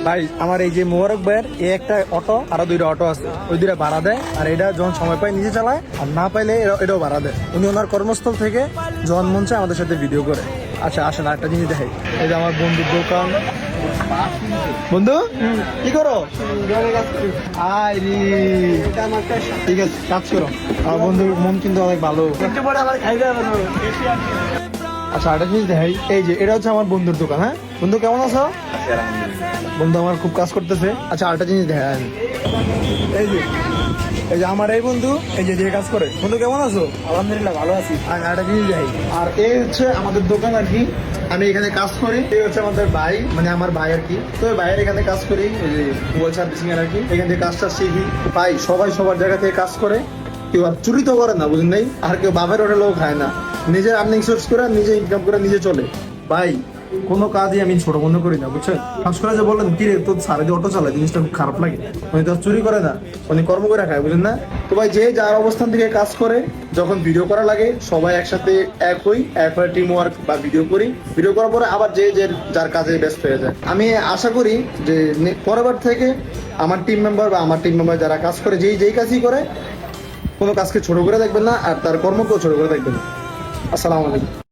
ভাই আমার এই যে মোবারক ভাইয়ের এই একটা অটো আরো দুইটা অটো আছে, ওই দুইটা ভাড়া দেয়, আর এটা যখন সময় পায় নিজে চালায়, আর না পাইলে এটাও ভাড়া দেয়। উনি ওনার কর্মস্থল থেকে যখন মন চায় আমাদের সাথে ভিডিও করে। আচ্ছা আসেন একটা জিনিস দেখাই, এই যে আমার বন্ধুর দোকান। বন্ধু কি করো? আয় রে, ঠিক আছে কাজ করো। আমার বন্ধুর মন কিন্তু অনেক ভালো। আচ্ছা একটা জিনিস দেখাই, এই যে এটা হচ্ছে আমার বন্ধুর দোকান। হ্যাঁ বন্ধু কেমন আছো? বন্ধু আমার খুব কাজ করতেছে। আচ্ছা আরেকটা জিনিস দেখাই আমি, এই যে আমার এই বন্ধু, এই যে কাজ করে। বন্ধু কেমন আছো? আলহামদুলিল্লাহ ভালো আছি। আর একটা জিনিস দেখাই, আর এই হচ্ছে আমাদের দোকান আর কি, আমি এখানে কাজ করি। এই হচ্ছে আমাদের ভাই, মানে আমার ভাই আর কি। তো ভাইয়ের এখানে কাজ করি, এই যে মোবাইল সার্ভিসিং এর আর কি, এখান থেকে কাজটা শিখি। ভাই সবাই সবার জায়গা থেকে কাজ করে, কেউ আর চুরি তো করে না, বুঝলেন নাই, আর কেউ বাপের হোটেলেও খায় না। নিজের আর্নিং সোর্স করে, নিজে ইনকাম করে, নিজে চলে। ভাই কোনো কাজই আমি ছোট মনে করি না, বুঝছেন। কাজ করে যে বললেন কি রে তোর সারা দিয়ে অটো চালায়, জিনিসটা খুব খারাপ লাগে। উনি তো আর চুরি করে না, উনি কর্ম করে খায়, বুঝলেন না। তো ভাই যে যার অবস্থান থেকে কাজ করে, যখন ভিডিও করা লাগে সবাই একসাথে এক হই, এক হয়ে টিম ওয়ার্ক বা ভিডিও করি। ভিডিও করার পরে আবার যে যার কাজে ব্যস্ত হয়ে যায়। আমি আশা করি যে পরেরবার থেকে আমার টিম মেম্বার বা আমার টিম মেম্বার যারা কাজ করে, যেই কাজই করে, কোনো কাজকে ছোট করে দেখবেন না, আর তার কর্মকেও ছোট করে দেখবেন না। আসসালামু আলাইকুম।